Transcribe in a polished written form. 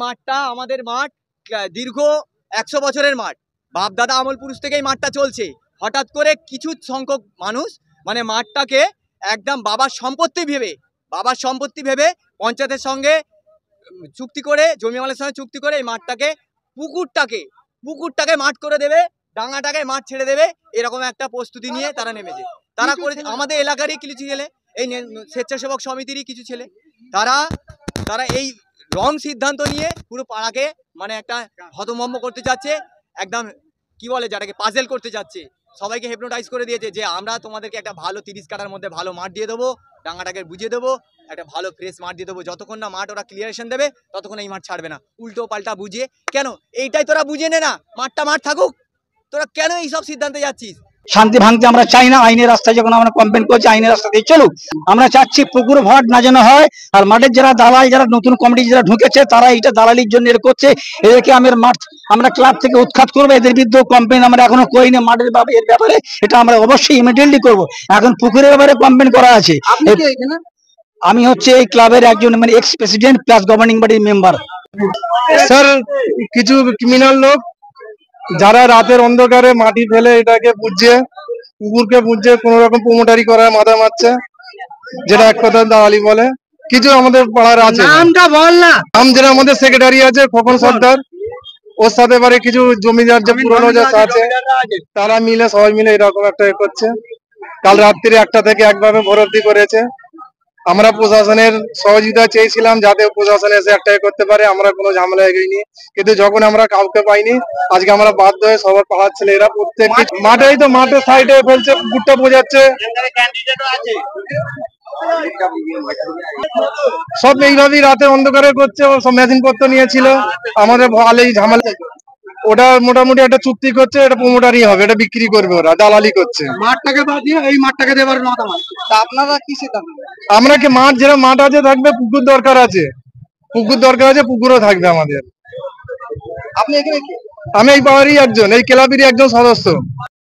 মাঠটা আমাদের মাঠ, দীর্ঘ 100 বছরের মাঠ, বাপ দাদা আমল পুরুষ থেকেই মাঠটা চলছে। হঠাৎ করে কিছু সংখ্যক মানুষ মানে মাঠটাকে একদম বাবার সম্পত্তি ভেবে পঞ্চায়েতের সঙ্গে চুক্তি করে, জমিমালের সঙ্গে চুক্তি করে এই মাঠটাকে পুকুরটাকে মাঠ করে দেবে, ডাঙাটাকে মাঠ ছেড়ে দেবে, এরকম একটা প্রস্তুতি নিয়ে তারা নেমেছে। তারা করেছে আমাদের এলাকারই কিছু ছেলে, এই স্বেচ্ছাসেবক সমিতিরই কিছু ছেলে, তারা এই রং সিদ্ধান্ত নিয়ে পুরো পাড়াকে মানে একটা হতভম্ব করতে যাচ্ছে, একদম কি বলে যাটাকে পাজেল করতে যাচ্ছে, সবাইকে হিপনোটাইজ করে দিয়েছে যে আমরা তোমাদেরকে একটা ভালো 30 কাঠার মধ্যে ভালো মাঠ দিয়ে দেবো, ডাঙাটাকে বুঝিয়ে দেবো, একটা ভালো ফ্রেশ মাঠ দিয়ে দেবো, যতক্ষণ না মাঠ ওরা ক্লিয়ারেশন দেবে ততক্ষণ এই মাঠ ছাড়বে না। উল্টো পাল্টা বুঝিয়ে কেন, এইটাই তোরা বুঝে নে না, মাঠটা মাঠ থাকুক, তোরা কেন এইসব সিদ্ধান্তে যাচ্ছিস? শান্তি ভাঙতে আমরা চাই না। আইনের রাস্তায় যখন আমরা কমপ্লেন করছি, আইনের রাস্তা দিয়ে চলুক। আমরা চাচ্ছি পুকুর ভরাট না যেন হয়। আর মাঠের যারা দালাল, যারা নতুন কমিটি যারা ঢুকেছে, তারা এটা দালালির জন্য এর করছে। এদেরকে আমরা ক্লাব থেকে উৎখাত করবো। এদের বিরুদ্ধে কমপ্লেন আমরা এখনো করিনি। মাঠের এর ব্যাপারে এটা আমরা অবশ্যই ইমিডিয়েটলি করবো। এখন পুকুরের ব্যাপারে কমপ্লেন করা আছে। আমি হচ্ছে এই ক্লাবের একজন মানে এক্স প্রেসিডেন্ট প্লাস গভর্নিং বডির মেম্বার। স্যার, কিছু ক্রিমিনাল লোক যারা রাতের অন্ধকারে মাটি ফেলে এটাকে পুকুরকে বুঝছে কোন রকম প্রমোটারি করার মাথা মারছে, যেটা এক কথা দালালি বলে। কিছু আমাদের পাড়ার আছে, নামটা বল না। যেটা আমাদের সেক্রেটারি আছে খোকন সর্দার, ওর সাথে পারে কিছু জমিদার যে পুরনো যে আছে, তারা সবাই মিলে এরকম একটা করছে। কাল রাত্রি 1টা থেকে একভাবে ভর্তি করেছে। আমরা প্রশাসনের সহযোগিতা চেয়েছিলাম যাতে প্রশাসন এসে একটা করতে পারে, আমরা কোনো ঝামেলা এগিয়ে, কিন্তু যখন আমরা কাউকে পাইনি, আজকে আমরা বাধ্য হয়ে সবার পাড়ার ছেলেরা প্রত্যেক মাঠের সাইডে ফেলছে, পুকুরটা বোঝাচ্ছে, সব এইভাবেই রাতে অন্ধকারে করছে। সব মেশিন পত্র নিয়েছিল, আমাদের ভালোই ঝামেলা। ওটা মোটামুটি একটা চুক্তি করছে, এটা প্রমোটারই হবে, এটা বিক্রি করবে, ওরা দালালি করছে। মাঠটাকে বাদ দিয়ে এই মাঠটাকে দেবার মতামত আপনারা কি সিদ্ধান্ত? আমরা কি যেটা মাঠ আছে থাকবে, পুকুর দরকার আছে, পুকুরও থাকবে আমাদের। আপনি এখানে? আমি এই পাওয়ারই একজন, এই ক্লাবেরই একজন সদস্য।